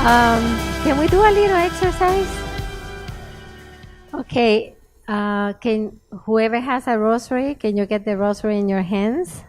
Can we do a little exercise? Okay. Can whoever has a rosary, can you get the rosary in your hands?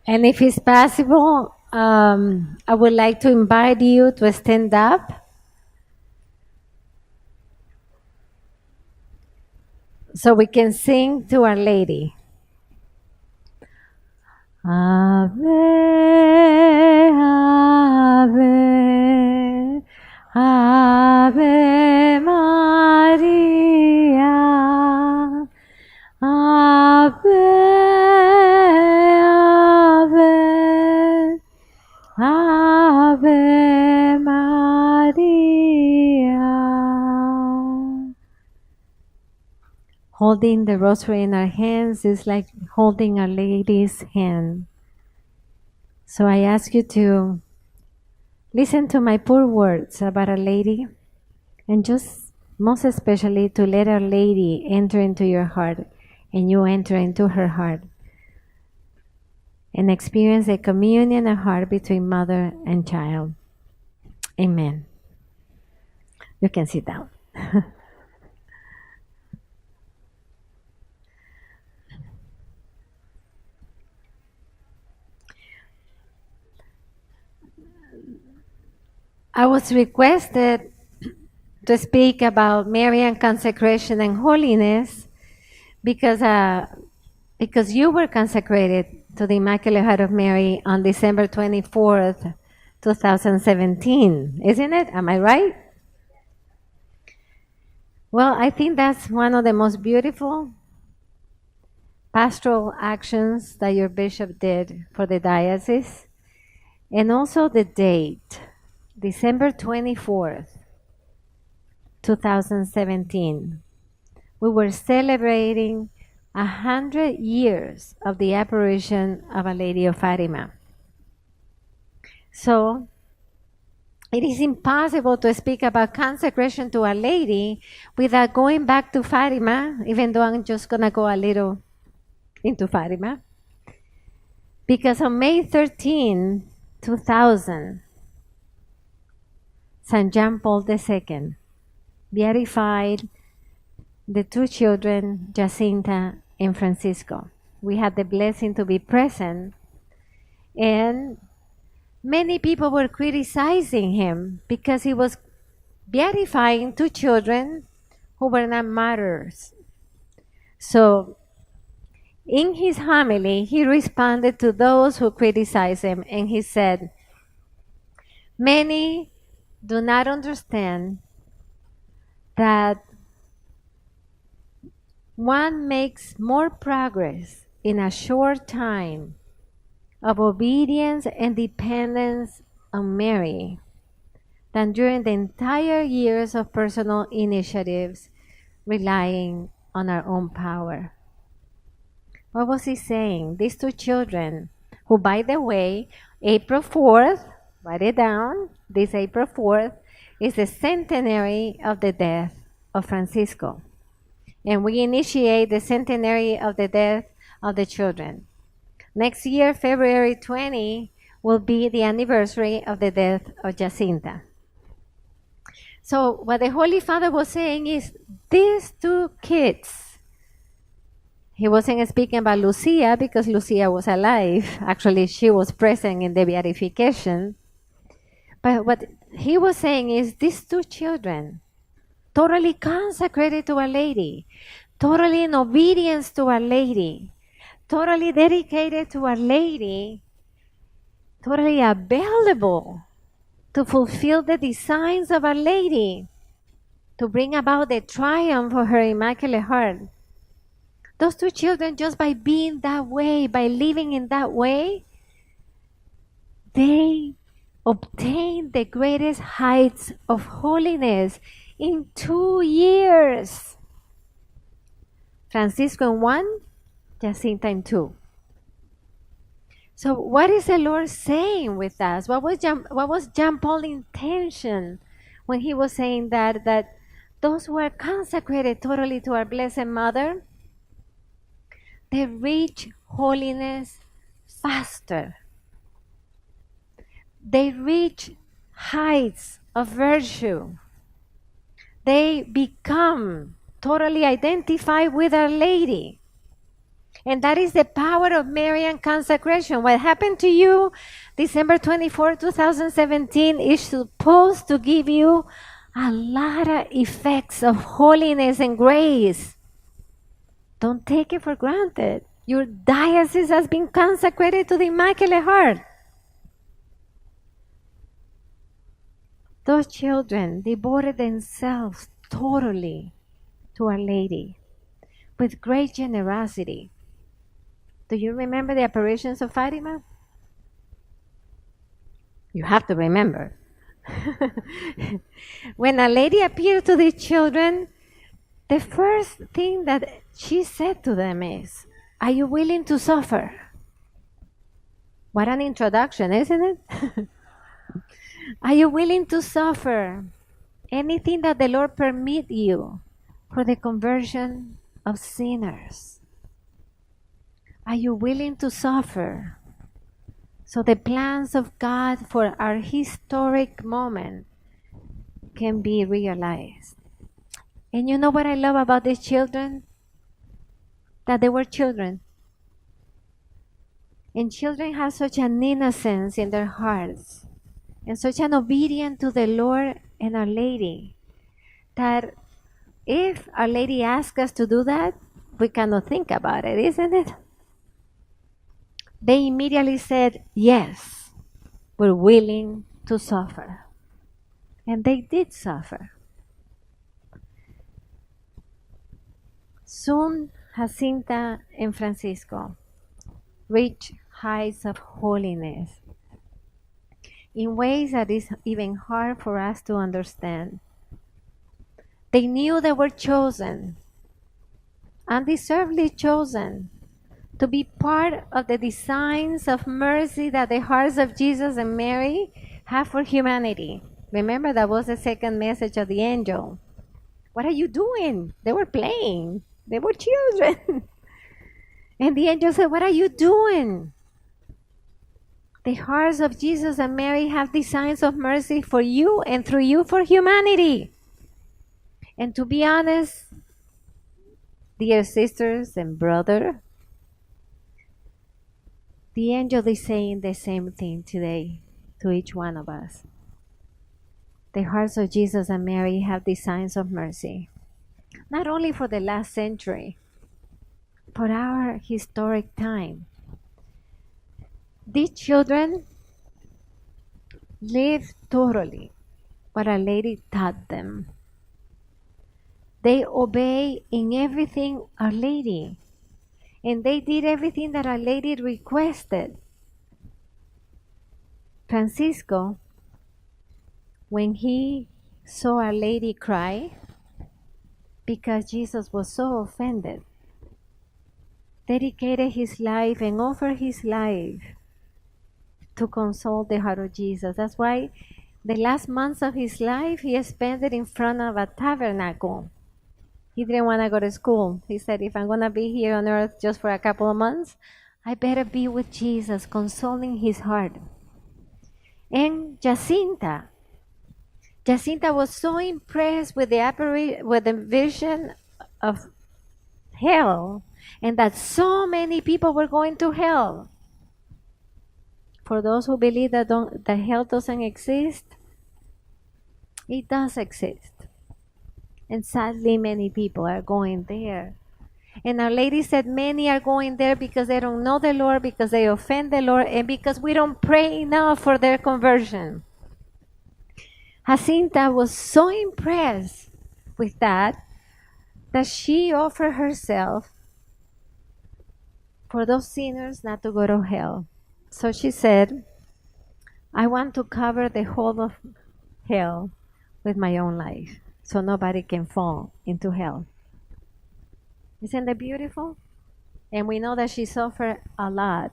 And if it's possible, I would like to invite you to stand up so we can sing to Our Lady. Ave, Ave, Ave Maria, Ave, Ave, Ave Maria. Holding the rosary in our hands is like holding Our Lady's hand. So I ask you to listen to my poor words about Our Lady, and just most especially to let Our Lady enter into your heart and you enter into her heart and experience a communion of heart between mother and child. Amen. You can sit down. I was requested to speak about Marian Consecration and Holiness because you were consecrated to the Immaculate Heart of Mary on December 24th, 2017. Isn't it? Am I right? Well, I think that's one of the most beautiful pastoral actions that your bishop did for the diocese. And also the date, December 24th, 2017. We were celebrating 100 years of the apparition of Our Lady of Fatima. So it is impossible to speak about consecration to Our Lady without going back to Fatima, even though I'm just going to go a little into Fatima. Because on May 13, 2000, St. John Paul II beatified the two children, Jacinta and Francisco. We had the blessing to be present, and many people were criticizing him because he was beatifying two children who were not martyrs. So in his homily, he responded to those who criticized him, and he said, "Many do not understand that one makes more progress in a short time of obedience and dependence on Mary than during the entire years of personal initiatives relying on our own power." What was he saying? These two children, who, by the way, April 4th, write it down, this April 4th is the centenary of the death of Francisco. And we initiate the centenary of the death of the children. Next year, February 20, will be the anniversary of the death of Jacinta. So what the Holy Father was saying is, these two kids, he wasn't speaking about Lucia because Lucia was alive. Actually, she was present in the beatification. But what he was saying is, these two children, totally consecrated to Our Lady, totally in obedience to Our Lady, totally dedicated to Our Lady, totally available to fulfill the designs of Our Lady, to bring about the triumph of her Immaculate Heart. Those two children, just by being that way, by living in that way, they obtain the greatest heights of holiness in 2 years. Francisco in 1, Jacinta in 2. So what is the Lord saying with us? What was John Paul's intention when he was saying that those who are consecrated totally to our Blessed Mother, they reach holiness faster. They reach heights of virtue. They become totally identified with Our Lady. And that is the power of Marian consecration. What happened to you December 24, 2017 is supposed to give you a lot of effects of holiness and grace. Don't take it for granted. Your diocese has been consecrated to the Immaculate Heart. Those children devoted themselves totally to Our Lady with great generosity. Do you remember the apparitions of Fatima? You have to remember. When Our Lady appeared to the children, the first thing that she said to them is, "Are you willing to suffer?" What an introduction, isn't it? Are you willing to suffer anything that the Lord permit you for the conversion of sinners? Are you willing to suffer so the plans of God for our historic moment can be realized? And you know what I love about these children? That they were children. And children have such an innocence in their hearts and such an obedience to the Lord and Our Lady that if Our Lady asks us to do that, we cannot think about it, isn't it? They immediately said, "Yes, we're willing to suffer." And they did suffer. Soon, Jacinta and Francisco reached heights of holiness in ways that is even hard for us to understand. They knew they were chosen, undeservedly chosen, to be part of the designs of mercy that the hearts of Jesus and Mary have for humanity. Remember, that was the second message of the angel. What are you doing? They were playing. They were children. And the angel said, "What are you doing? The hearts of Jesus and Mary have designs of mercy for you and through you for humanity." And to be honest, dear sisters and brother, the angel is saying the same thing today to each one of us. The hearts of Jesus and Mary have designs of mercy, not only for the last century, but our historic time. These children lived totally what Our Lady taught them. They obey in everything Our Lady, and they did everything that Our Lady requested. Francisco, when he saw Our Lady cry because Jesus was so offended, dedicated his life and offered his life to console the heart of Jesus. That's why the last months of his life he spent it in front of a tabernacle. He didn't want to go to school. He said, "If I'm going to be here on earth just for a couple of months, I better be with Jesus, consoling his heart." And Jacinta was so impressed with the vision of hell, and that so many people were going to hell. For those who believe that hell doesn't exist, it does exist. And sadly, many people are going there. And Our Lady said many are going there because they don't know the Lord, because they offend the Lord, and because we don't pray enough for their conversion. Jacinta was so impressed with that she offered herself for those sinners not to go to hell. So she said, "I want to cover the whole of hell with my own life." so nobody can fall into hell. Isn't that beautiful? And we know that she suffered a lot.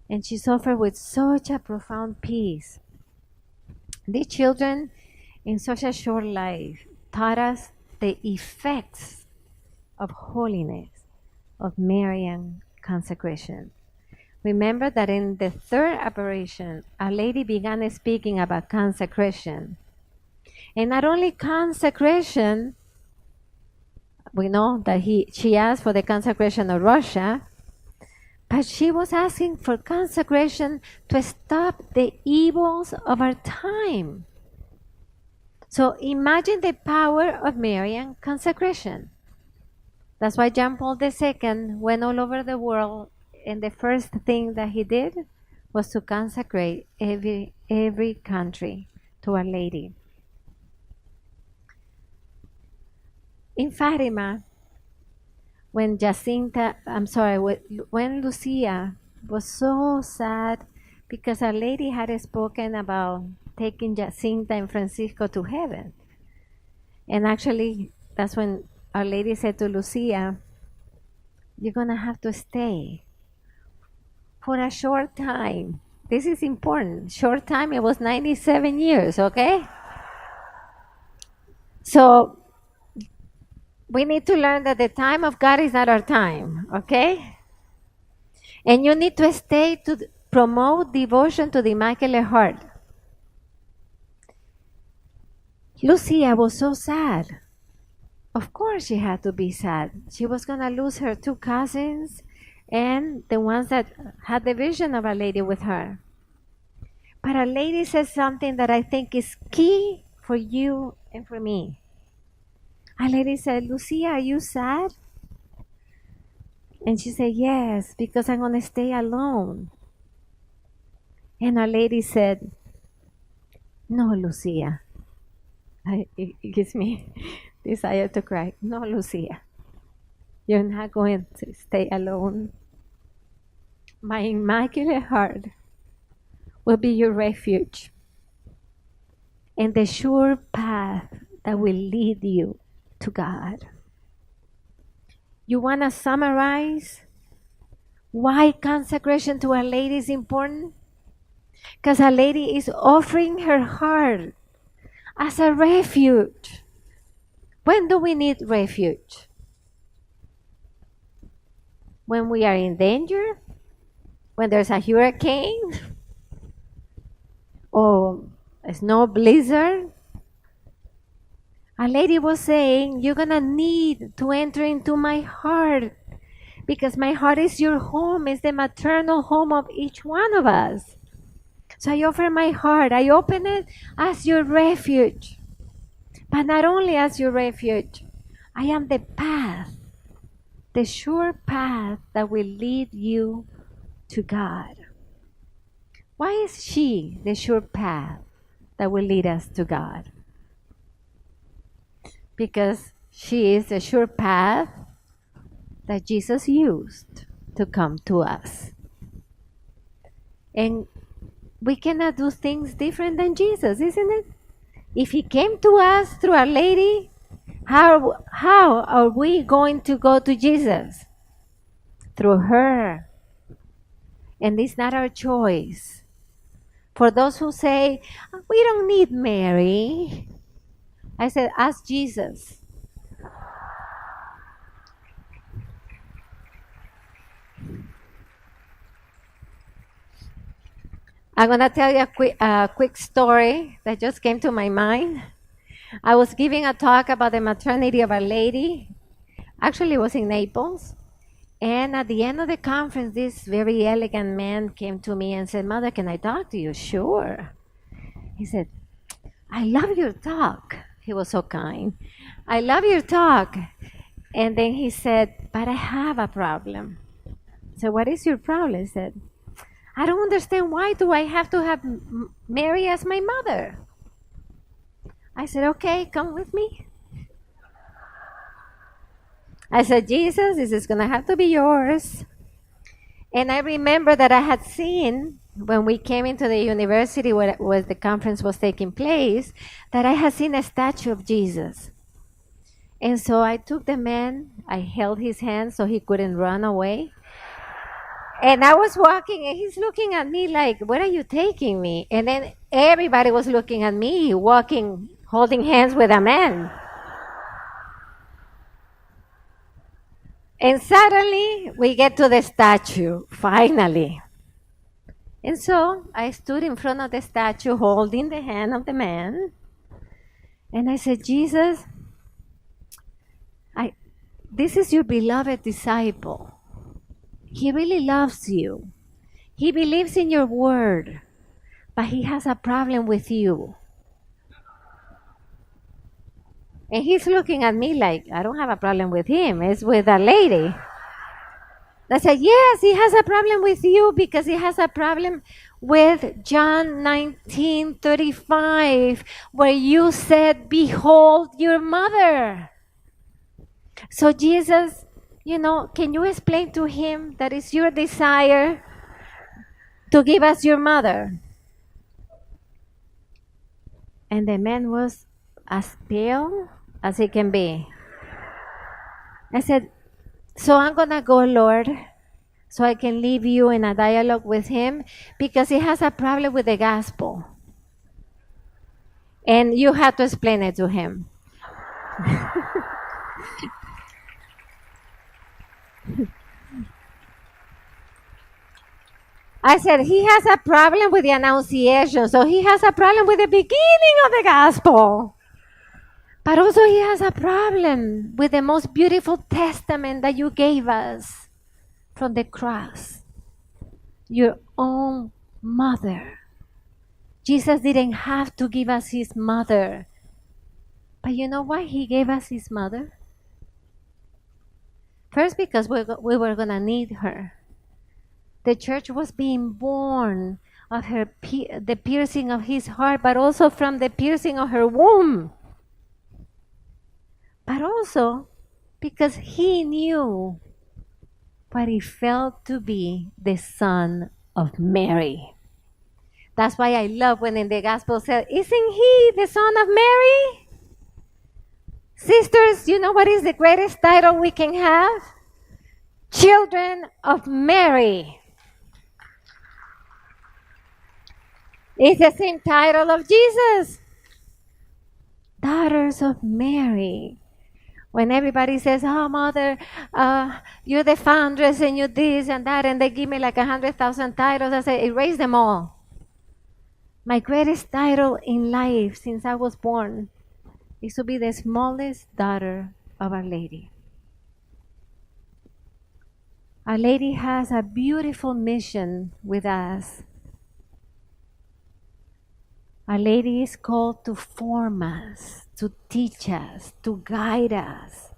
And she suffered with such a profound peace. These children, in such a short life, taught us the effects of holiness, of Marian consecration. Remember that in the third apparition, Our Lady began speaking about consecration. And not only consecration, we know that she asked for the consecration of Russia, but she was asking for consecration to stop the evils of our time. So imagine the power of Marian consecration. That's why John Paul II went all over the world, and the first thing that he did was to consecrate every country to Our Lady. In Fatima, when Lucia was so sad because Our Lady had spoken about taking Jacinta and Francisco to heaven. And actually, that's when Our Lady said to Lucia, you're going to have to stay for a short time. This is important. Short time, it was 97 years, okay? So, we need to learn that the time of God is not our time, okay? And you need to stay to promote devotion to the Immaculate Heart. Lucia was so sad. Of course she had to be sad. She was going to lose her two cousins and the ones that had the vision of Our Lady with her. But Our Lady says something that I think is key for you and for me. Our Lady said, Lucia, are you sad? And she said, yes, because I'm going to stay alone. And Our Lady said, no, Lucia. It gives me desire to cry. No, Lucia. You're not going to stay alone. My Immaculate Heart will be your refuge and the sure path that will lead you to God. You want to summarize why consecration to Our Lady is important? Because Our Lady is offering her heart as a refuge. When do we need refuge? When we are in danger? When there's a hurricane? Or a snow blizzard? Our Lady was saying, you're going to need to enter into my heart because my heart is your home. It's the maternal home of each one of us. So I offer my heart. I open it as your refuge. But not only as your refuge, I am the path, the sure path that will lead you to God. Why is she the sure path that will lead us to God? Because she is the sure path that Jesus used to come to us. And we cannot do things different than Jesus, isn't it? If he came to us through Our Lady, how are we going to go to Jesus? Through her. And it's not our choice. For those who say, we don't need Mary, I said, ask Jesus. I'm going to tell you a quick story that just came to my mind. I was giving a talk about the maternity of Our Lady. Actually, it was in Naples. And at the end of the conference, this very elegant man came to me and said, Mother, can I talk to you? Sure. He said, I love your talk. He was so kind. I love your talk. And then he said, but I have a problem. So what is your problem? He said, I don't understand, why do I have to have Mary as my mother? I said, okay, come with me. I said, Jesus, this is going to have to be yours. And I remember that I had seen when we came into the university where the conference was taking place, that I had seen a statue of Jesus. And so I took the man, I held his hand so he couldn't run away. And I was walking and he's looking at me like, where are you taking me? And then everybody was looking at me, walking, holding hands with a man. And suddenly we get to the statue, finally. And so I stood in front of the statue holding the hand of the man. And I said, Jesus, this is your beloved disciple. He really loves you. He believes in your word, but he has a problem with you. And he's looking at me like, I don't have a problem with him. It's with a lady. I said, yes, he has a problem with you because he has a problem with John 19:35, where you said, behold your mother. So Jesus, can you explain to him that it's your desire to give us your mother? And the man was as pale as he can be. I said, so I'm going to go, Lord, so I can leave you in a dialogue with him because he has a problem with the gospel. And you have to explain it to him. I said, he has a problem with the Annunciation, so he has a problem with the beginning of the gospel. But also he has a problem with the most beautiful testament that you gave us from the cross. Your own mother. Jesus didn't have to give us his mother. But you know why he gave us his mother? First, because we were going to need her. The church was being born of the piercing of his heart, but also from the piercing of her womb. But also because he knew what it felt to be the son of Mary. That's why I love when in the gospel said, isn't he the son of Mary? Sisters, you know what is the greatest title we can have? Children of Mary. It's the same title of Jesus. Daughters of Mary. When everybody says, oh, mother, you're the foundress and you're this and that, and they give me like 100,000 titles, I say, erase them all. My greatest title in life since I was born is to be the smallest daughter of Our Lady. Our Lady has a beautiful mission with us. Our Lady is called to form us, to teach us, to guide us.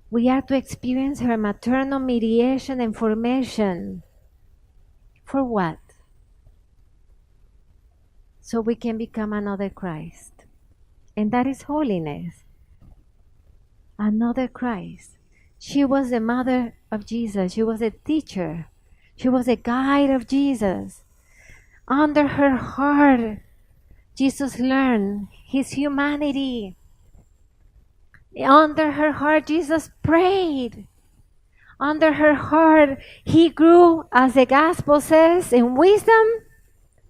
We are to experience her maternal mediation and formation. For what? So we can become another Christ. And that is holiness. Another Christ. She was the mother of Jesus. She was a teacher. She was a guide of Jesus. Under her heart, Jesus learned his humanity. Under her heart, Jesus prayed. Under her heart, he grew, as the gospel says, in wisdom,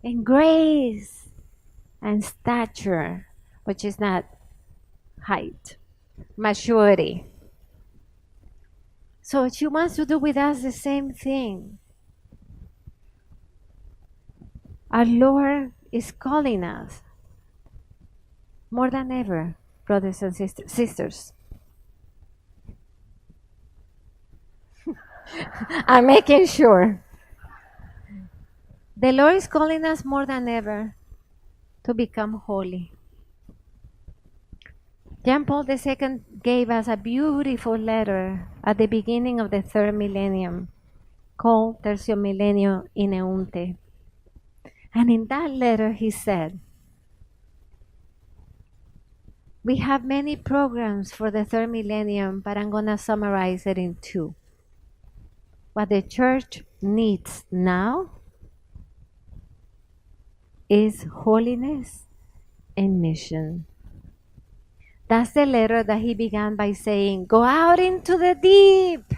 in grace, and stature, which is not height, maturity. So she wants to do with us the same thing. Our Lord is calling us more than ever, brothers and sisters. I'm making sure. The Lord is calling us more than ever to become holy. John Paul II gave us a beautiful letter at the beginning of the third millennium called Tertio Millennio Ineunte. And in that letter he said, we have many programs for the third millennium, but I'm going to summarize it in two. What the church needs now is holiness and mission. That's the letter that he began by saying, go out into the deep.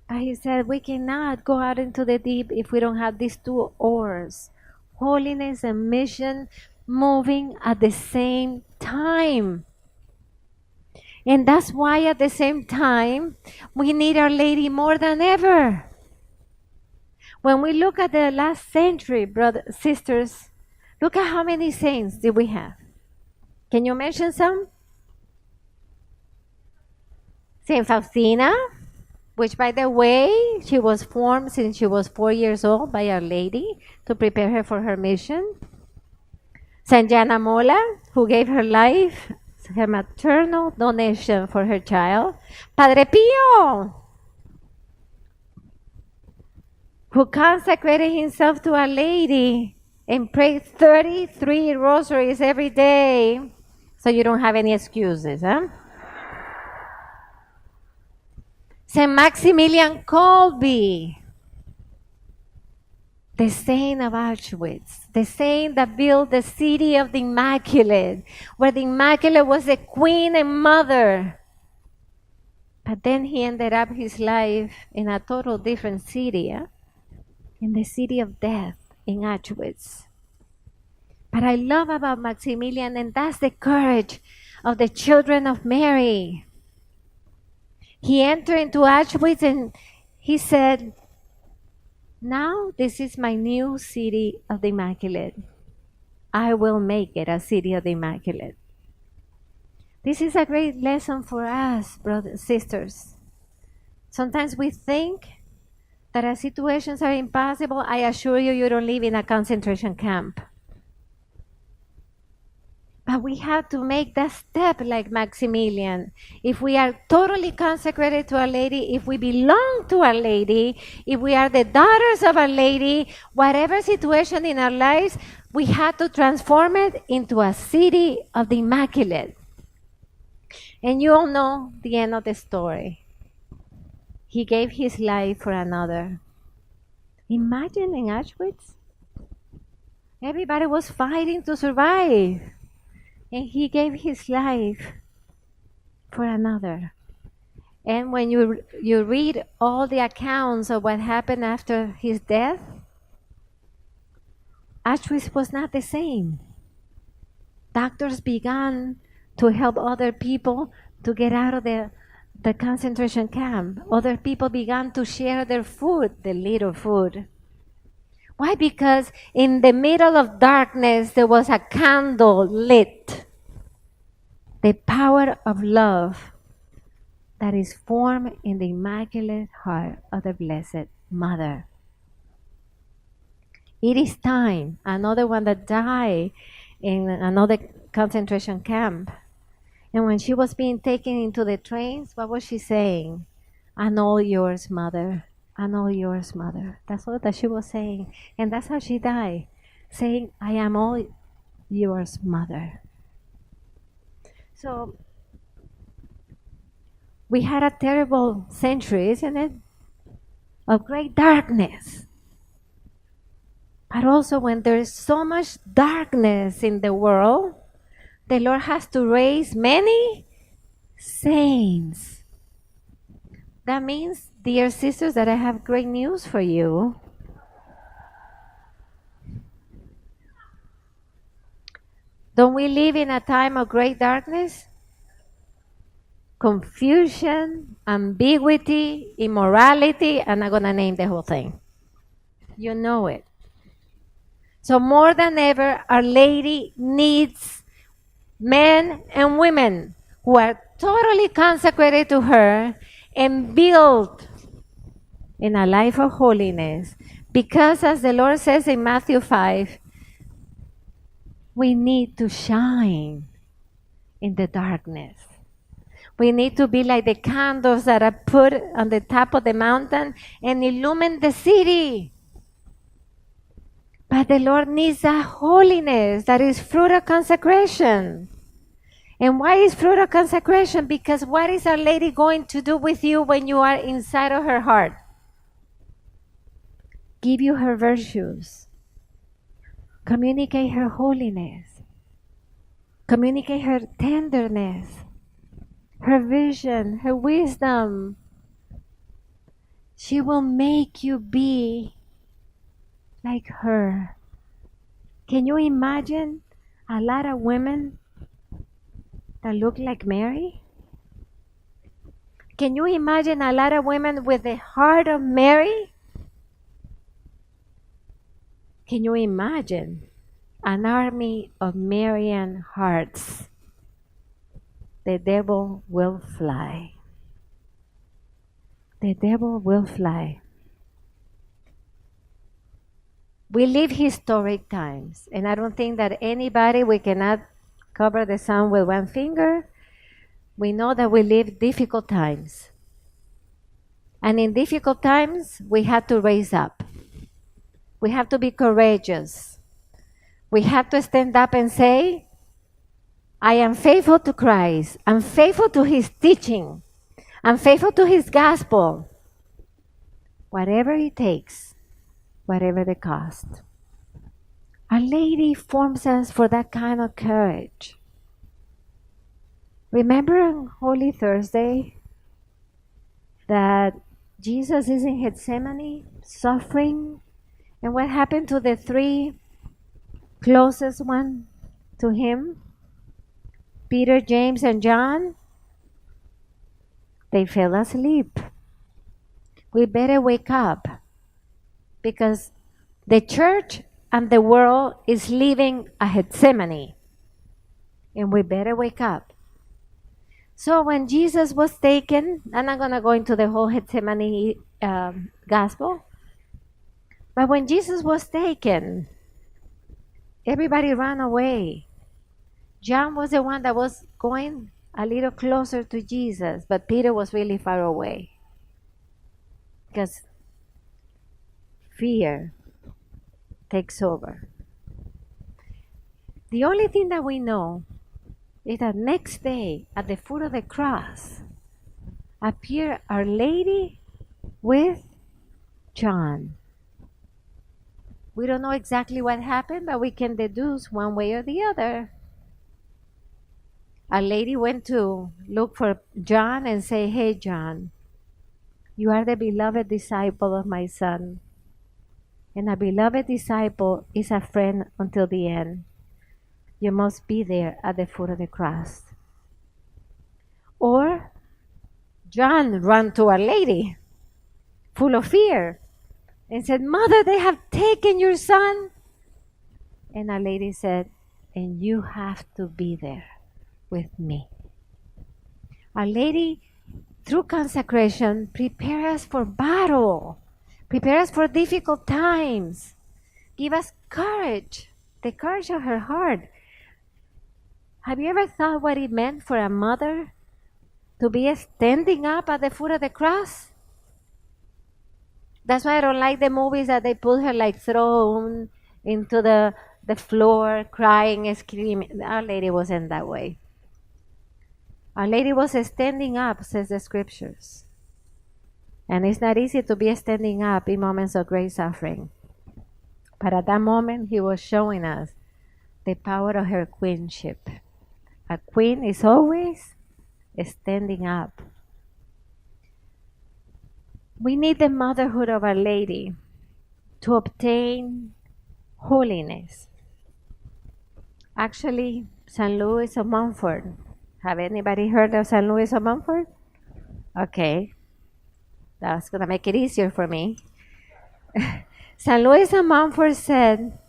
And he said, we cannot go out into the deep if we don't have these two oars, holiness and mission, moving at the same time. And that's why at the same time, we need Our Lady more than ever. When we look at the last century, brothers, sisters, look at how many saints did we have. Can you mention some? Saint Faustina, which, by the way, she was formed since she was 4 years old by Our Lady to prepare her for her mission. Saint Jana Mola, who gave her life, her maternal donation for her child. Padre Pio, who consecrated himself to Our Lady and prayed 33 rosaries every day, so you don't have any excuses, huh? Saint Maximilian Kolbe, the saint of Auschwitz, the saint that built the city of the Immaculate, where the Immaculate was the queen and mother. But then he ended up his life in a total different city, in the city of death, in Auschwitz. But I love about Maximilian, and that's the courage of the children of Mary. He entered into Auschwitz and he said, now this is my new city of the Immaculate. I will make it a city of the Immaculate. This is a great lesson for us, brothers and sisters. Sometimes we think that our situations are impossible. I assure you, you don't live in a concentration camp. But we have to make that step like Maximilian. If we are totally consecrated to Our Lady, if we belong to Our Lady, if we are the daughters of Our Lady, whatever situation in our lives, we have to transform it into a city of the Immaculate. And you all know the end of the story. He gave his life for another. Imagine in Auschwitz, everybody was fighting to survive. And he gave his life for another. And when you read all the accounts of what happened after his death, Auschwitz was not the same. Doctors began to help other people to get out of the concentration camp. Other people began to share their food, the little food. Why? Because in the middle of darkness, there was a candle lit. The power of love that is formed in the Immaculate Heart of the Blessed Mother. It is time. Another one that died in another concentration camp. And when she was being taken into the trains, what was she saying? I'm all yours, Mother. I'm all yours, Mother. That's all that she was saying. And that's how she died, saying, I am all yours, Mother. So, we had a terrible century, isn't it? Of great darkness. But also when there is so much darkness in the world, the Lord has to raise many saints. That means, dear sisters, that I have great news for you. Don't we live in a time of great darkness? Confusion, ambiguity, immorality. I'm not going to name the whole thing. You know it. So more than ever, Our Lady needs men and women who are totally consecrated to her and built in a life of holiness. Because as the Lord says in Matthew 5, we need to shine in the darkness. We need to be like the candles that are put on the top of the mountain and illumine the city. But the Lord needs that holiness that is fruit of consecration. And why is fruit of consecration? Because what is Our Lady going to do with you when you are inside of her heart? give you her virtues, communicate her holiness, communicate her tenderness, her vision, her wisdom. She will make you be like her. Can you imagine a lot of women that look like Mary? Can you imagine a lot of women with the heart of Mary? Can you imagine an army of Marian hearts? The devil will fly. The devil will fly. We live historic times, and I don't think that anybody, we cannot cover the sun with one finger. We know that we live difficult times. And in difficult times, we have to raise up. We have to be courageous. We have to stand up and say, I am faithful to Christ. I'm faithful to His teaching. I'm faithful to His gospel. Whatever it takes, whatever the cost. Our Lady forms us for that kind of courage. Remember on Holy Thursday that Jesus is in Gethsemane, suffering, and what happened to the three closest one to Him? Peter, James, and John? They fell asleep. We better wake up because the church and the world is living a Gethsemane, and we better wake up. So when Jesus was taken, I'm not going to go into the whole Gethsemane gospel, but when Jesus was taken, everybody ran away. John was the one that was going a little closer to Jesus, but Peter was really far away because fear takes over. The only thing that we know is that next day at the foot of the cross appeared Our Lady with John. We don't know exactly what happened, but we can deduce one way or the other. Our Lady went to look for John and say, hey John, you are the beloved disciple of my son. And a beloved disciple is a friend until the end. You must be there at the foot of the cross. Or John ran to Our Lady, full of fear, and said, Mother, they have taken your son. And Our Lady said, and you have to be there with me. Our Lady, through consecration, prepare us for battle, prepare us for difficult times, give us courage, the courage of her heart. Have you ever thought what it meant for a mother to be standing up at the foot of the cross? That's why I don't like the movies that they put her like thrown into the floor, crying and screaming. Our Lady wasn't that way. Our Lady was standing up, says the scriptures. And it's not easy to be standing up in moments of great suffering. But at that moment, He was showing us the power of her queenship. A queen is always standing up. We need the motherhood of Our Lady to obtain holiness. Actually, St. Louis of Montfort. Have anybody heard of St. Louis of Montfort? Okay. That's going to make it easier for me. St. Louis of Montfort said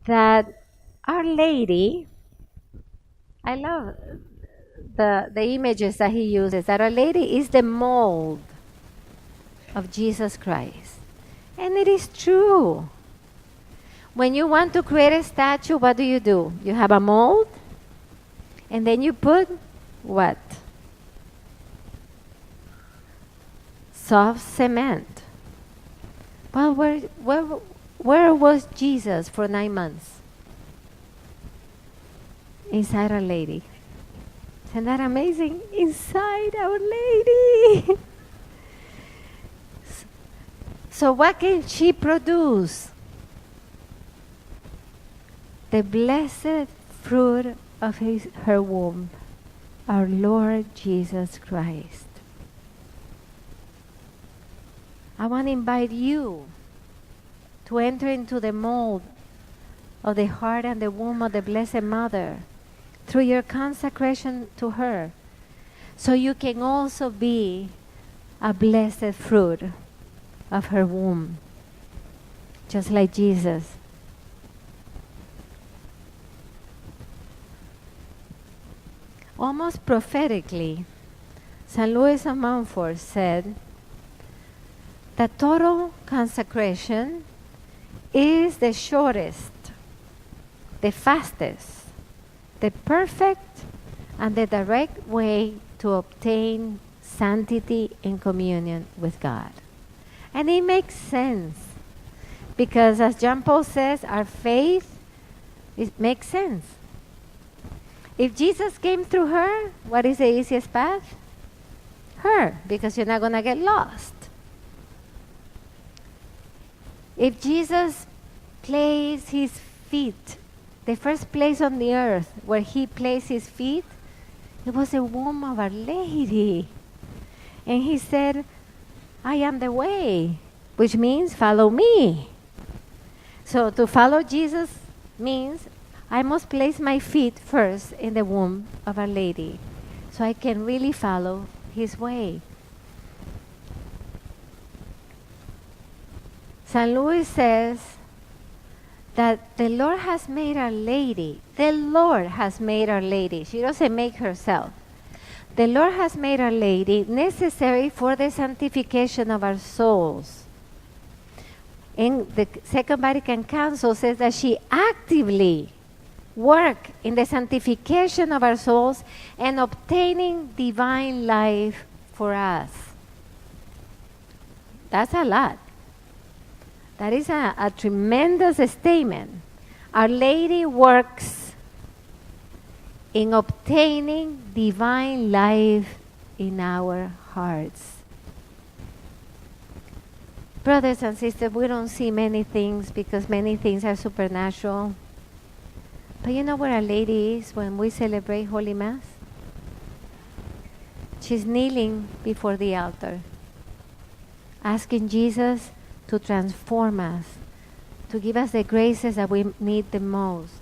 that Our Lady, I love the images that he uses, that Our Lady is the mold of Jesus Christ. And it is true. When you want to create a statue, what do? You have a mold, and then you put what? Soft cement. Well, where was Jesus for 9 months? Inside Our Lady. Isn't that amazing? Inside Our Lady. So what can she produce? The blessed fruit of her womb, our Lord Jesus Christ. I want to invite you to enter into the mold of the heart and the womb of the Blessed Mother through your consecration to her, so you can also be a blessed fruit of her womb, just like Jesus. Almost prophetically, St. Louis of Montfort said that total consecration is the shortest, the fastest, the perfect, and the direct way to obtain sanctity in communion with God. And it makes sense, because as John Paul says, our faith, it makes sense. If Jesus came through her, what is the easiest path? Her, because you're not going to get lost. If Jesus placed his feet, the first place on the earth where he placed his feet, it was the womb of Our Lady. And he said, I am the way, which means follow me. So to follow Jesus means I must place my feet first in the womb of Our Lady, so I can really follow his way. St. Louis says that the Lord has made Our Lady. The Lord has made Our Lady. She doesn't make herself. The Lord has made Our Lady necessary for the sanctification of our souls. And the Second Vatican Council says that she actively works in the sanctification of our souls and obtaining divine life for us. That's a lot. That is a tremendous statement. Our Lady works in obtaining divine life in our hearts. Brothers and sisters, we don't see many things because many things are supernatural. But you know where Our Lady is when we celebrate Holy Mass? She's kneeling before the altar, asking Jesus to transform us, to give us the graces that we need the most.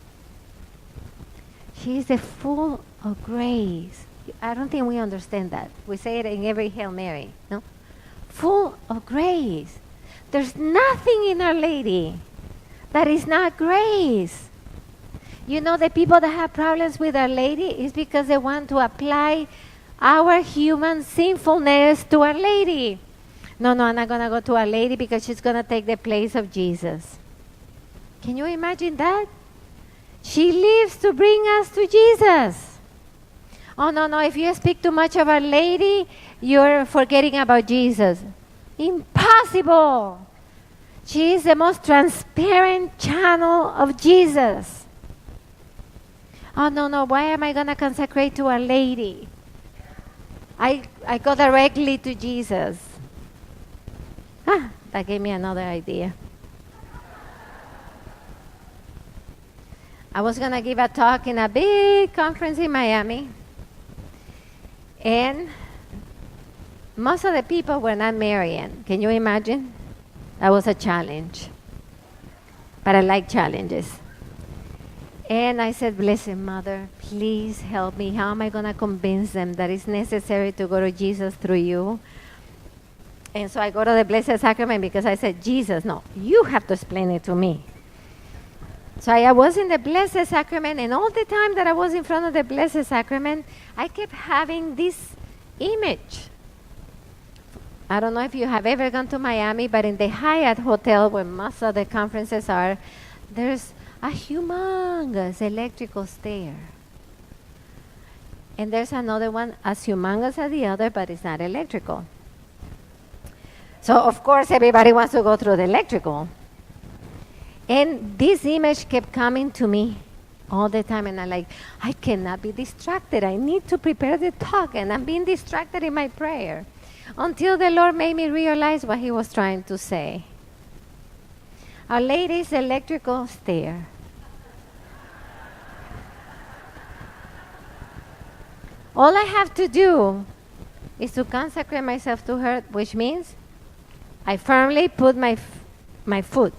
She is full of grace. I don't think we understand that. We say it in every Hail Mary, no? Full of grace. There's nothing in Our Lady that is not grace. You know, the people that have problems with Our Lady is because they want to apply our human sinfulness to Our Lady. No, I'm not going to go to Our Lady because she's going to take the place of Jesus. Can you imagine that? She lives to bring us to Jesus. Oh, no, if you speak too much of Our Lady, you're forgetting about Jesus. Impossible. She is the most transparent channel of Jesus. Oh, no, why am I going to consecrate to Our Lady? I go directly to Jesus. That gave me another idea. I was going to give a talk in a big conference in Miami. And most of the people were not Marian. Can you imagine? That was a challenge. But I like challenges. And I said, Blessed Mother, please help me. How am I going to convince them that it's necessary to go to Jesus through you? And so I go to the Blessed Sacrament because I said, Jesus, no, you have to explain it to me. So I was in the Blessed Sacrament, and all the time that I was in front of the Blessed Sacrament, I kept having this image. I don't know if you have ever gone to Miami, but in the Hyatt Hotel, where most of the conferences are, there's a humongous electrical stair. And there's another one as humongous as the other, but it's not electrical. So, of course, everybody wants to go through the electrical. And this image kept coming to me all the time. And I'm like, I cannot be distracted. I need to prepare the talk. And I'm being distracted in my prayer. until the Lord made me realize what he was trying to say. Our Lady's electrical stair. All I have to do is to consecrate myself to her, which means I firmly put my feet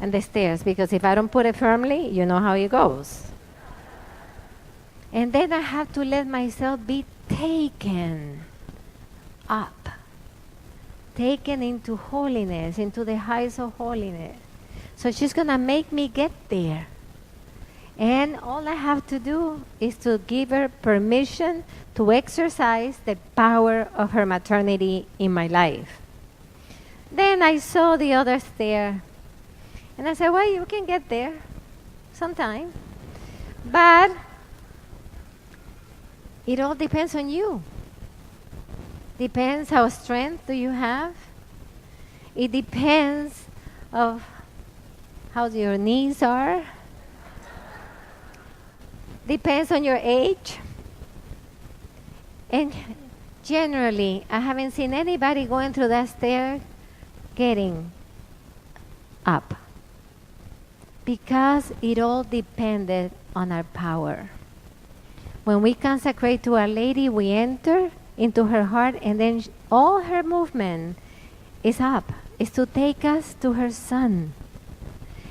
on the stairs, because if I don't put it firmly, you know how it goes. And then I have to let myself be taken up, taken into holiness, into the heights of holiness. So she's going to make me get there. And all I have to do is to give her permission to exercise the power of her maternity in my life. Then I saw the other stair. And I said, well, you can get there sometime. But it all depends on you. Depends how strength do you have. It depends of how your knees are. Depends on your age. And generally, I haven't seen anybody going through that stair getting up, because it all depended on our power. When we consecrate to Our Lady, we enter into her heart, and then all her movement is up, is to take us to her Son.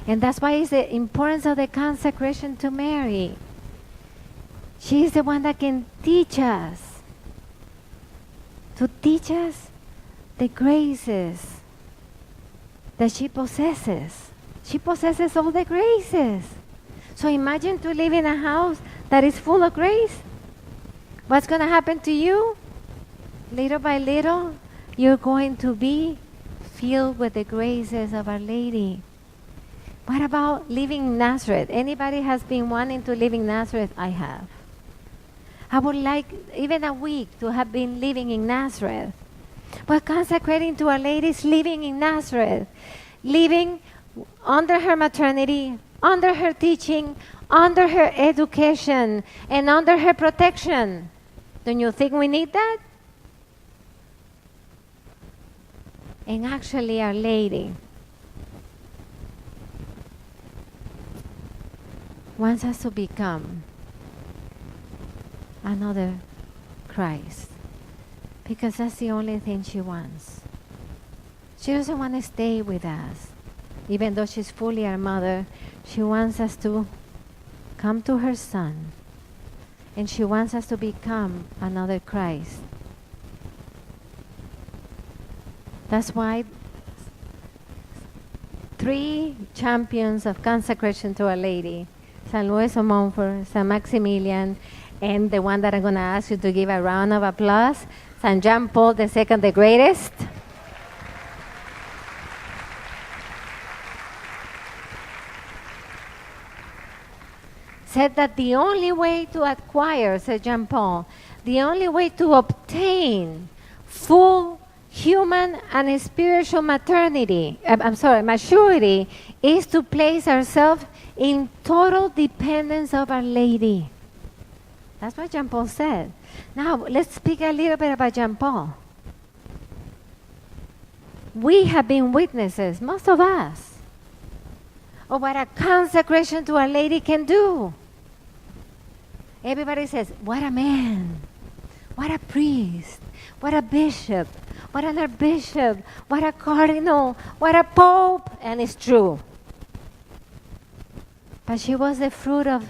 And that's why it's the importance of the consecration to Mary. She is the one that can teach us, to teach us the graces that she possesses. She possesses all the graces. So imagine to live in a house that is full of grace. What's going to happen to you? Little by little, you're going to be filled with the graces of Our Lady. What about living in Nazareth? Anybody has been wanting to live in Nazareth? I have. I would like even a week to have been living in Nazareth. But consecrating to Our Lady is living in Nazareth, living under her maternity, under her teaching, under her education, and under her protection. Don't you think we need that? And actually, Our Lady wants us to become another Christ, because that's the only thing she wants. She doesn't want to stay with us. Even though she's fully our mother, she wants us to come to her Son, and she wants us to become another Christ. That's why 3 champions of consecration to Our Lady, San Louis of Montfort, San Maximilian, and the one that I'm going to ask you to give a round of applause, San John Paul II, the greatest. Said that the only way to acquire, said John Paul, the only way to obtain full human and spiritual maturity is to place ourselves in total dependence of Our Lady. That's what John Paul said. Now, let's speak a little bit about John Paul. We have been witnesses, most of us, of what a consecration to Our Lady can do. Everybody says, what a man, what a priest, what a bishop, what an archbishop, what a cardinal, what a pope, and it's true. But she was the fruit of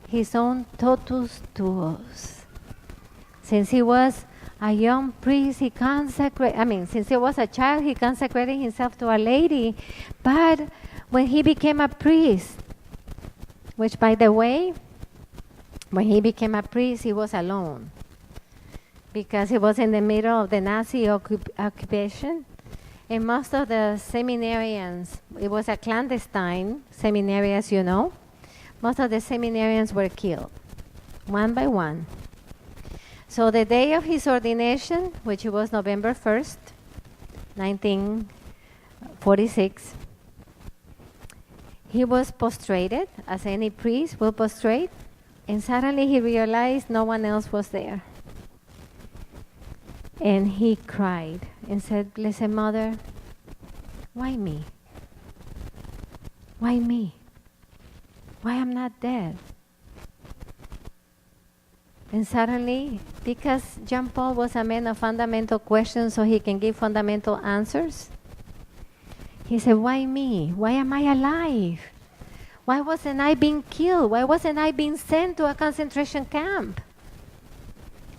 his own totus tuos. Since he was a young priest, since he was a child, he consecrated himself to Our Lady. But when he became a priest, which, by the way, when he became a priest, he was alone, because he was in the middle of the Nazi occupation. And most of the seminarians, it was a clandestine seminary, as you know. Most of the seminarians were killed, one by one. So the day of his ordination, which was November 1st, 1946, he was prostrated, as any priest will prostrate, and suddenly he realized no one else was there. And he cried and said, Blessed Mother, why me? Why me? Why I'm not dead? And suddenly, because John Paul was a man of fundamental questions so he can give fundamental answers, he said, why me? Why am I alive? Why wasn't I being killed? Why wasn't I being sent to a concentration camp?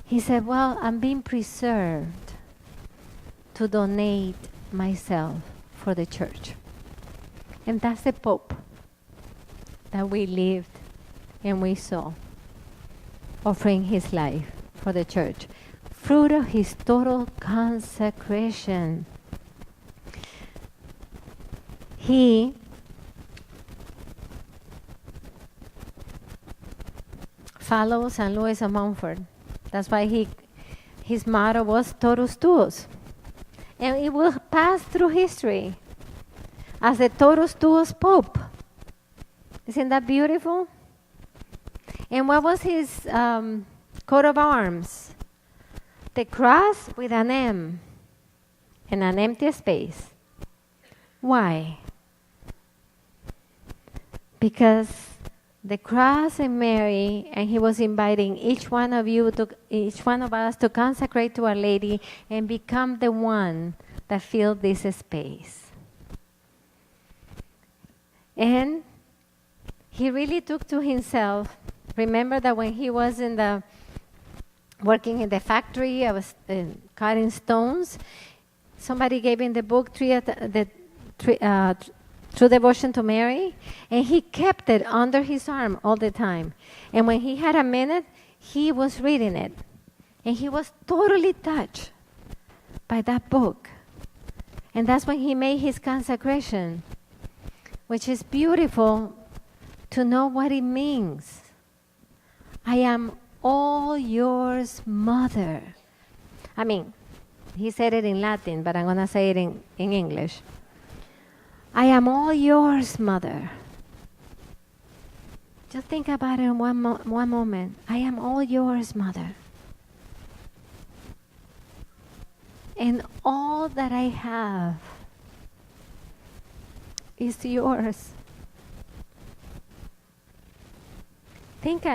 He said, well, I'm being preserved to donate myself for the church. And that's the Pope that we lived and we saw, offering his life for the church. Fruit of his total consecration. He followed St. Louis of Montfort. That's why his motto was Totus Tuus. And it will pass through history as the Totus Tuus Pope. Isn't that beautiful? And what was his coat of arms? The cross with an M and an empty space. Why? Because the cross and Mary, and he was inviting each one of us to consecrate to Our Lady and become the one that filled this space. And he really took to himself. Remember that when he was working in the factory, I was cutting stones. Somebody gave him the book, True Devotion to Mary, and he kept it under his arm all the time. And when he had a minute, he was reading it. And he was totally touched by that book. And that's when he made his consecration, which is beautiful to know what it means. I am all yours, Mother. I mean, he said it in Latin, but I'm going to say it in English. I am all yours, Mother. Just think about it in one moment. I am all yours, Mother. And all that I have is yours. Think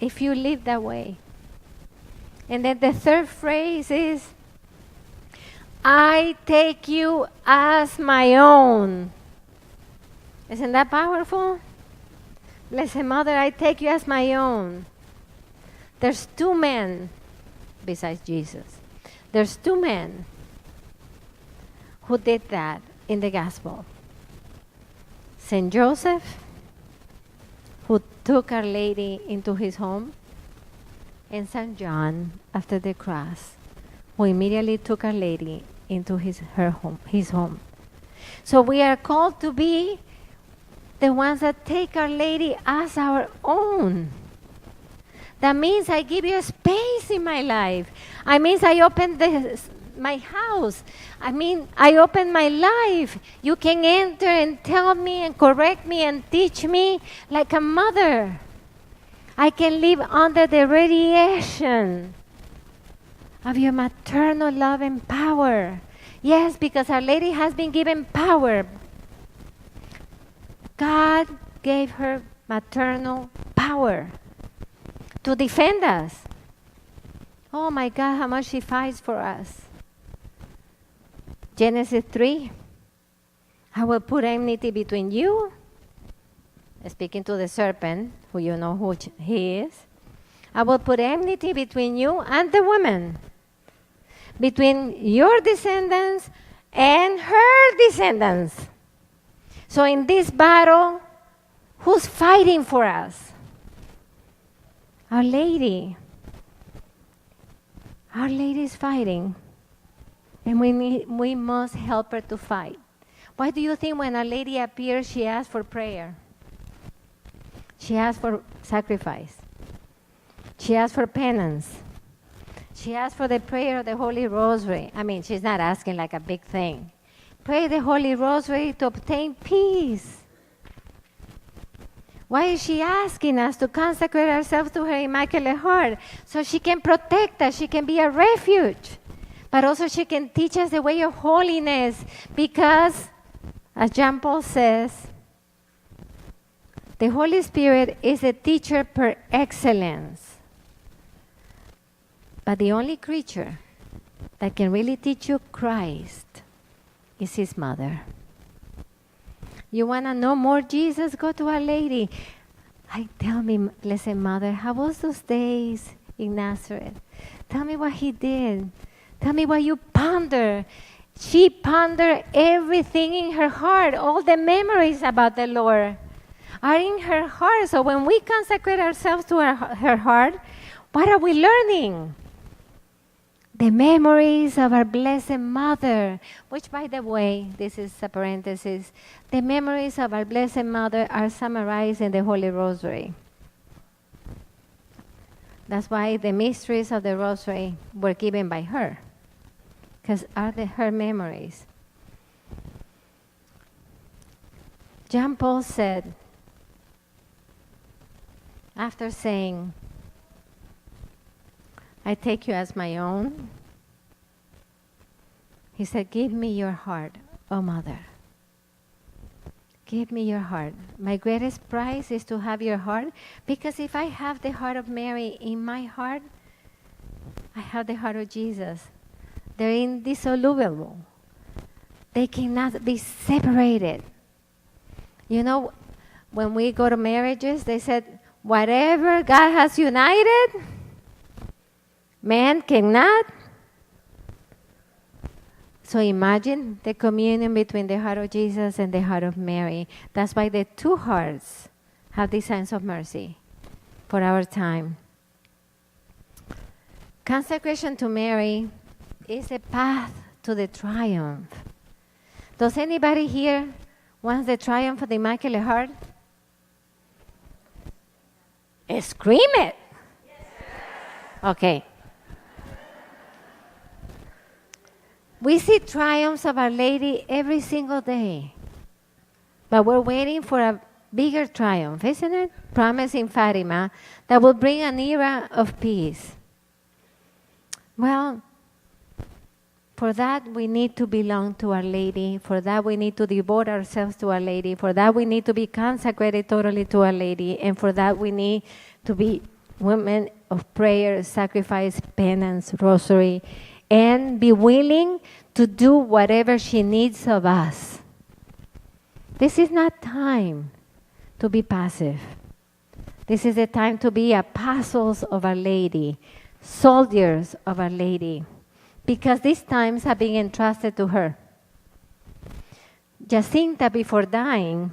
if you live that way. And then the third phrase is, I take you as my own. Isn't that powerful? Blessed Mother, I take you as my own. There's two men besides Jesus. There's two men who did that in the gospel. Saint Joseph, who took Our Lady into his home, and Saint John after the cross, who immediately took Our Lady into his home. So we are called to be the ones that take Our Lady as our own. That means I give you a space in my life. I means I open my house. I mean, I open my life. You can enter and tell me and correct me and teach me like a mother. I can live under the radiation of your maternal love and power. Yes, because Our Lady has been given power. God gave her maternal power to defend us. Oh my God, how much she fights for us. Genesis 3, I will put enmity between you, speaking to the serpent, who you know who he is. I will put enmity between you and the woman, between your descendants and her descendants. So in this battle, who's fighting for us? Our Lady. Our Lady is fighting. And we must help her to fight. Why do you think when Our Lady appears, she asks for prayer? She asks for sacrifice. She asks for penance. She asks for the prayer of the Holy Rosary. I mean, she's not asking like a big thing. Pray the Holy Rosary to obtain peace. Why is she asking us to consecrate ourselves to her Immaculate Heart? So she can protect us. She can be a refuge. But also she can teach us the way of holiness because, as Jean Paul says, the Holy Spirit is the teacher per excellence. But the only creature that can really teach you Christ is his mother. You want to know more Jesus? Go to Our Lady. Tell me, Blessed Mother, how was those days in Nazareth? Tell me what he did. Tell me what you ponder. She pondered everything in her heart. All the memories about the Lord are in her heart. So when we consecrate ourselves to her heart, what are we learning? The memories of our Blessed Mother, which, by the way, this is a parenthesis, the memories of our Blessed Mother are summarized in the Holy Rosary. That's why the mysteries of the Rosary were given by her, because her memories. Jean Paul said, after saying, I take you as my own, he said, give me your heart, oh Mother. Give me your heart. My greatest prize is to have your heart, because if I have the heart of Mary in my heart, I have the heart of Jesus. They're indissoluble. They cannot be separated. You know, when we go to marriages, they said, whatever God has united, man cannot. So imagine the communion between the heart of Jesus and the heart of Mary. That's why the two hearts have these signs of mercy for our time. Consecration to Mary is a path to the triumph. Does anybody here want the triumph of the Immaculate Heart? Scream it. Okay. We see triumphs of Our Lady every single day. But we're waiting for a bigger triumph, isn't it? Promised in Fatima that will bring an era of peace. Well, for that we need to belong to Our Lady. For that we need to devote ourselves to Our Lady. For that we need to be consecrated totally to Our Lady. And for that we need to be women of prayer, sacrifice, penance, rosary, and be willing to do whatever she needs of us. This is not time to be passive. This is the time to be apostles of Our Lady, soldiers of Our Lady, because these times have been entrusted to her. Jacinta, before dying,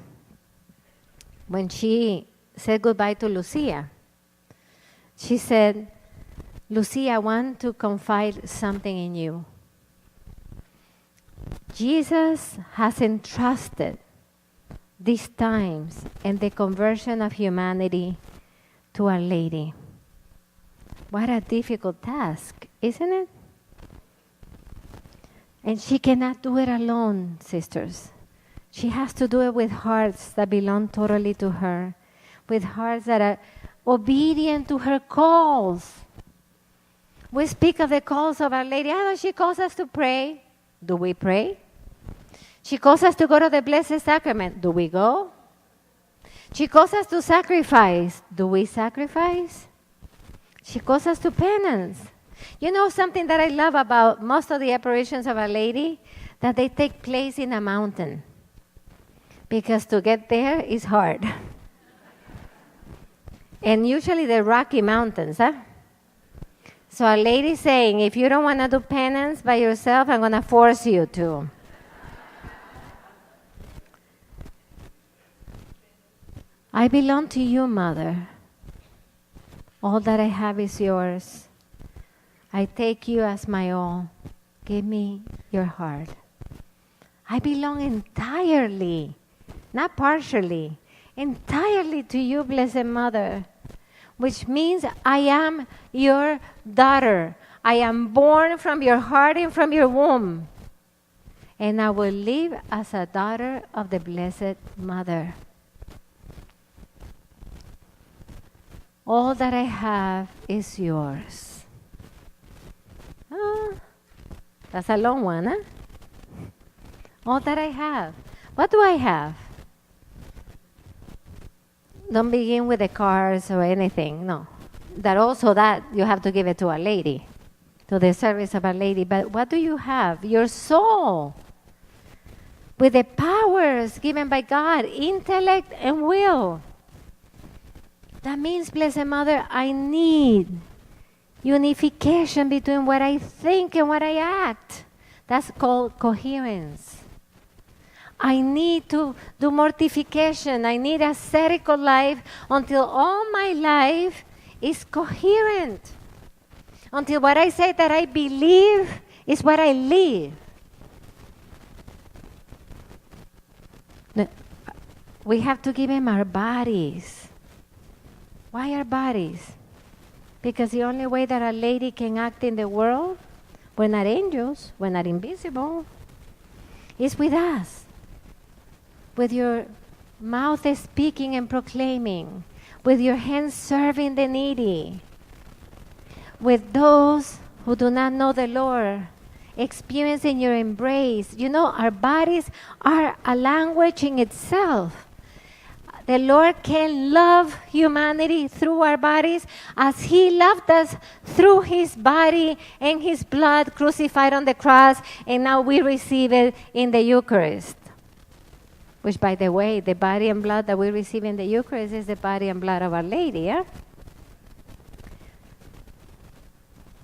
when she said goodbye to Lucia, she said, Lucia, I want to confide something in you. Jesus has entrusted these times and the conversion of humanity to Our Lady. What a difficult task, isn't it? And she cannot do it alone, sisters. She has to do it with hearts that belong totally to her, with hearts that are obedient to her calls. We speak of the calls of Our Lady. Oh, she calls us to pray. Do we pray? She calls us to go to the Blessed Sacrament. Do we go? She calls us to sacrifice. Do we sacrifice? She calls us to penance. You know something that I love about most of the apparitions of Our Lady? That they take place in a mountain. Because to get there is hard. And usually they're rocky mountains, huh? So Our Lady is saying, if you don't want to do penance by yourself, I'm going to force you to. I belong to you, Mother. All that I have is yours. I take you as my all. Give me your heart. I belong entirely, not partially, entirely to you, Blessed Mother, which means I am your daughter. I am born from your heart and from your womb. And I will live as a daughter of the Blessed Mother. All that I have is yours. That's a long one, huh? All that I have. What do I have? Don't begin with the cars or anything, no. That you have to give it to a lady, to the service of a lady. But what do you have? Your soul. With the powers given by God, intellect and will. That means, Blessed Mother, I need unification between what I think and what I act. That's called coherence. I need to do mortification. I need a ascetical life until all my life is coherent. Until what I say that I believe is what I live. We have to give him our bodies. Why our bodies? Because the only way that a lady can act in the world, we're not angels, we're not invisible, is with us. With your mouth speaking and proclaiming, with your hands serving the needy, with those who do not know the Lord, experiencing your embrace. You know, our bodies are a language in itself. The Lord can love humanity through our bodies as He loved us through His body and His blood crucified on the cross, and now we receive it in the Eucharist. Which, by the way, the body and blood that we receive in the Eucharist is the body and blood of Our Lady, yeah?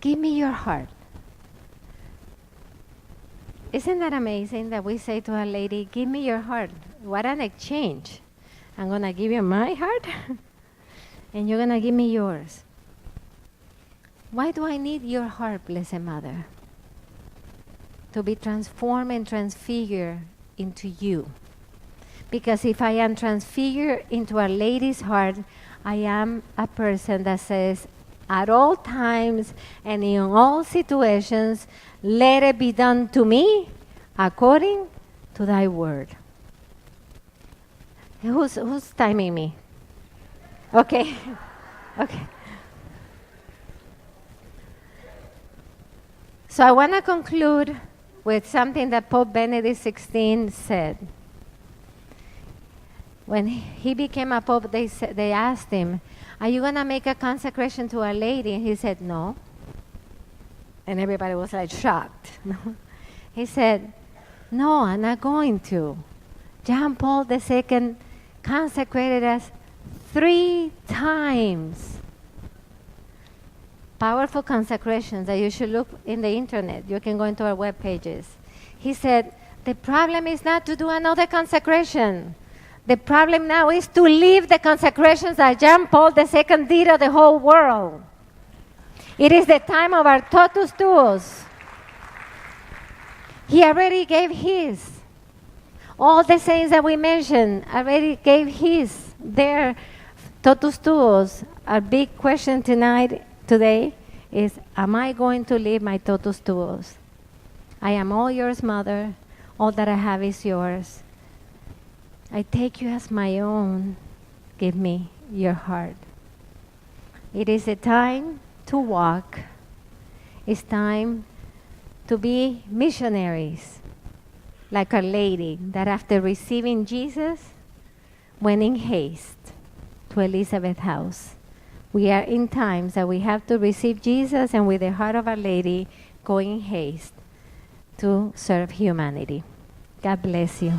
Give me your heart. Isn't that amazing that we say to Our Lady, give me your heart? What an exchange. I'm going to give you my heart, and you're going to give me yours. Why do I need your heart, Blessed Mother? To be transformed and transfigured into you. Because if I am transfigured into Our Lady's heart, I am a person that says, at all times and in all situations, let it be done to me according to thy word. Who's timing me? Okay. Okay. So I want to conclude with something that Pope Benedict XVI said. When he became a pope, they asked him, are you going to make a consecration to Our Lady? And he said, no. And everybody was like shocked. He said, no, I'm not going to. John Paul II consecrated us 3 times. Powerful consecrations that you should look in the internet. You can go into our web pages. He said, the problem is not to do another consecration. The problem now is to live the consecrations that John Paul II did of the whole world. It is the time of our totus tuos. He already gave his. All the saints that we mentioned already gave their totus tuos. Our big question today is, am I going to live my totus tuos? I am all yours, Mother. All that I have is yours. I take you as my own. Give me your heart. It is a time to walk. It's time to be missionaries, like Our Lady, that after receiving Jesus, went in haste to Elizabeth's house. We are in times that we have to receive Jesus and with the heart of Our Lady, go in haste to serve humanity. God bless you.